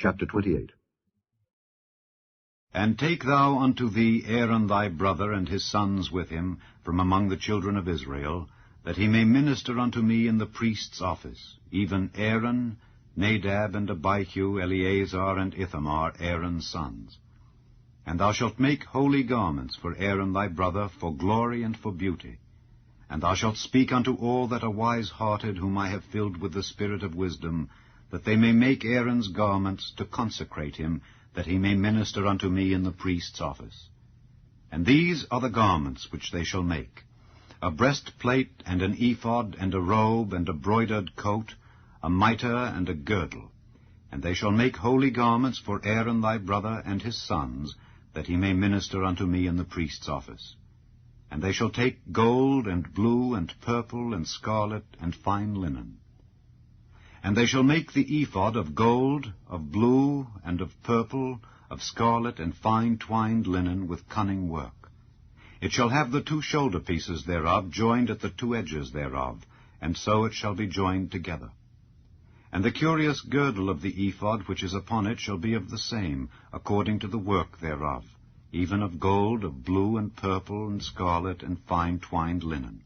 Chapter 28. And take thou unto thee Aaron thy brother and his sons with him from among the children of Israel, that he may minister unto me in the priest's office, even Aaron, Nadab, and Abihu, Eleazar, and Ithamar, Aaron's sons. And thou shalt make holy garments for Aaron thy brother, for glory and for beauty. And thou shalt speak unto all that are wise-hearted, whom I have filled with the spirit of wisdom, that they may make Aaron's garments to consecrate him, that he may minister unto me in the priest's office. And these are the garments which they shall make: a breastplate, and an ephod, and a robe, and a broidered coat, a mitre, and a girdle. And they shall make holy garments for Aaron thy brother and his sons, that he may minister unto me in the priest's office. And they shall take gold, and blue, and purple, and scarlet, and fine linen. And they shall make the ephod of gold, of blue, and of purple, of scarlet, and fine twined linen with cunning work. It shall have the 2 shoulder pieces thereof joined at the 2 edges thereof, and so it shall be joined together. And the curious girdle of the ephod which is upon it shall be of the same, according to the work thereof, even of gold, of blue, and purple, and scarlet, and fine twined linen.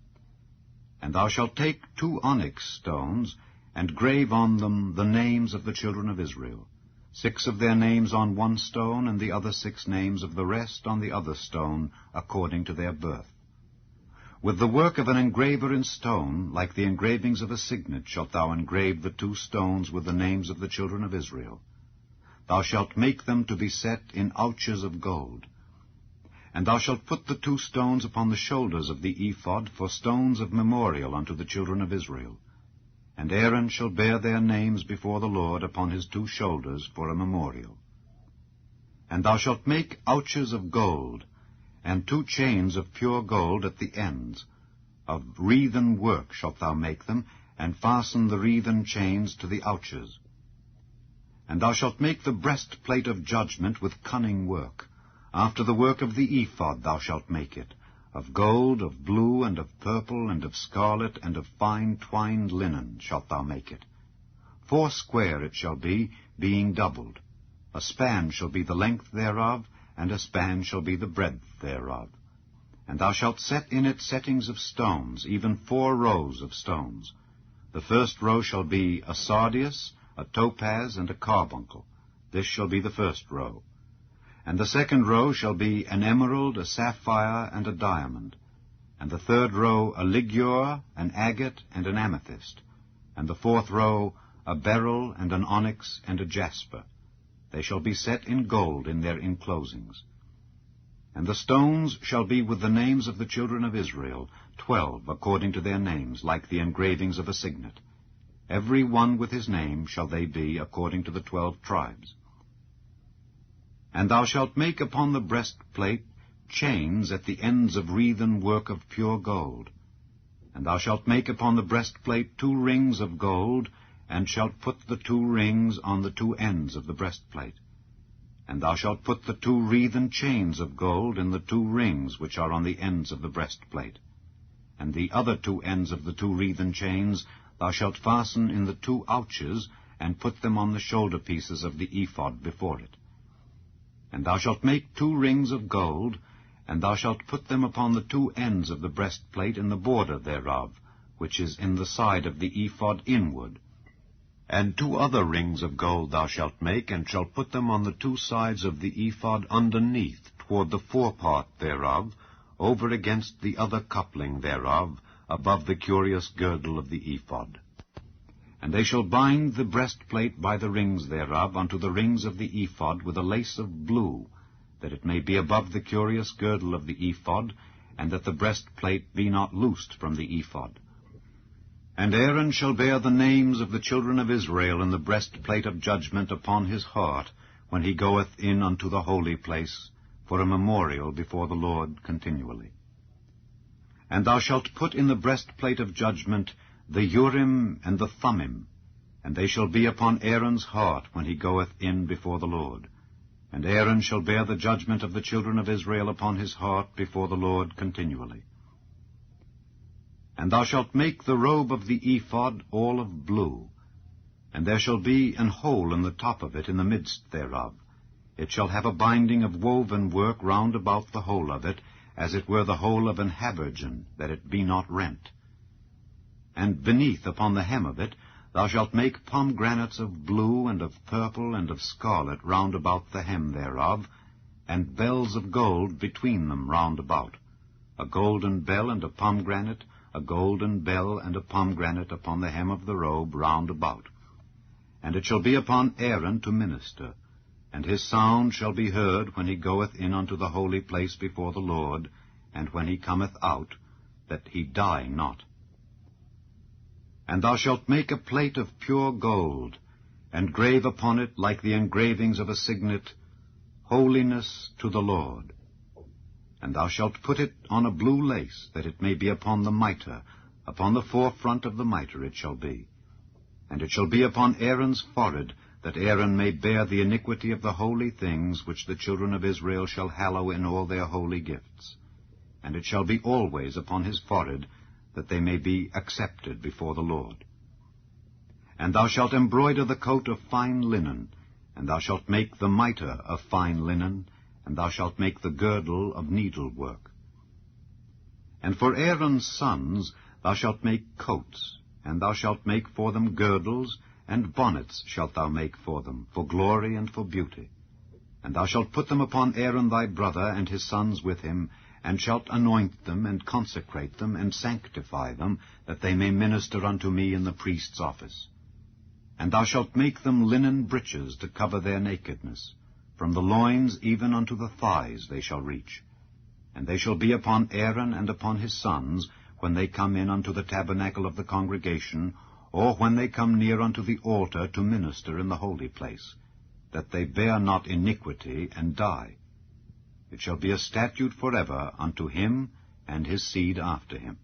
And thou shalt take 2 onyx stones, and grave on them the names of the children of Israel, 6 of their names on one stone, and the other 6 names of the rest on the other stone, according to their birth. With the work of an engraver in stone, like the engravings of a signet, shalt thou engrave the 2 stones with the names of the children of Israel. Thou shalt make them to be set in ouches of gold. And thou shalt put the 2 stones upon the shoulders of the ephod for stones of memorial unto the children of Israel. And Aaron shall bear their names before the Lord upon his 2 shoulders for a memorial. And thou shalt make ouches of gold, and 2 chains of pure gold at the ends. Of wreathen work shalt thou make them, and fasten the wreathen chains to the ouches. And thou shalt make the breastplate of judgment with cunning work. After the work of the ephod thou shalt make it, of gold, of blue, and of purple, and of scarlet, and of fine twined linen shalt thou make it. 4 square it shall be, being doubled. A span shall be the length thereof, and a span shall be the breadth thereof. And thou shalt set in it settings of stones, even 4 rows of stones. The first row shall be a sardius, a topaz, and a carbuncle. This shall be the first row. And the second row shall be an emerald, a sapphire, and a diamond. And the third row a ligure, an agate, and an amethyst. And the 4th row a beryl, and an onyx, and a jasper. They shall be set in gold in their enclosings. And the stones shall be with the names of the children of Israel, 12 according to their names, like the engravings of a signet. Every one with his name shall they be, according to the 12 tribes. And thou shalt make upon the breastplate chains at the ends of wreathen work of pure gold. And thou shalt make upon the breastplate 2 rings of gold, and shalt put the 2 rings on the 2 ends of the breastplate. And thou shalt put the 2 wreathen chains of gold in the 2 rings which are on the ends of the breastplate. And the other 2 ends of the 2 wreathen chains thou shalt fasten in the 2 ouches, and put them on the shoulder pieces of the ephod before it. And thou shalt make 2 rings of gold, and thou shalt put them upon the 2 ends of the breastplate in the border thereof, which is in the side of the ephod inward. And 2 other rings of gold thou shalt make, and shalt put them on the 2 sides of the ephod underneath, toward the forepart thereof, over against the other coupling thereof, above the curious girdle of the ephod. And they shall bind the breastplate by the rings thereof unto the rings of the ephod with a lace of blue, that it may be above the curious girdle of the ephod, and that the breastplate be not loosed from the ephod. And Aaron shall bear the names of the children of Israel in the breastplate of judgment upon his heart, when he goeth in unto the holy place, for a memorial before the Lord continually. And thou shalt put in the breastplate of judgment the Urim and the Thummim, and they shall be upon Aaron's heart when he goeth in before the Lord. And Aaron shall bear the judgment of the children of Israel upon his heart before the Lord continually. And thou shalt make the robe of the ephod all of blue. And there shall be an hole in the top of it in the midst thereof. It shall have a binding of woven work round about the hole of it, as it were the hole of an habergeon, that it be not rent. And beneath upon the hem of it thou shalt make pomegranates of blue, and of purple, and of scarlet round about the hem thereof, and bells of gold between them round about, a golden bell and a pomegranate, a golden bell and a pomegranate upon the hem of the robe round about. And it shall be upon Aaron to minister, and his sound shall be heard when he goeth in unto the holy place before the Lord, and when he cometh out, that he die not. And thou shalt make a plate of pure gold, and grave upon it, like the engravings of a signet, Holiness to the Lord. And thou shalt put it on a blue lace, that it may be upon the mitre, upon the forefront of the mitre it shall be. And it shall be upon Aaron's forehead, that Aaron may bear the iniquity of the holy things which the children of Israel shall hallow in all their holy gifts. And it shall be always upon his forehead, that they may be accepted before the Lord. And thou shalt embroider the coat of fine linen, and thou shalt make the mitre of fine linen, and thou shalt make the girdle of needlework. And for Aaron's sons thou shalt make coats, and thou shalt make for them girdles, and bonnets shalt thou make for them, for glory and for beauty. And thou shalt put them upon Aaron thy brother and his sons with him, and shalt anoint them, and consecrate them, and sanctify them, that they may minister unto me in the priest's office. And thou shalt make them linen breeches to cover their nakedness. From the loins even unto the thighs they shall reach. And they shall be upon Aaron and upon his sons, when they come in unto the tabernacle of the congregation, or when they come near unto the altar to minister in the holy place, that they bear not iniquity and die. It shall be a statute forever unto him and his seed after him.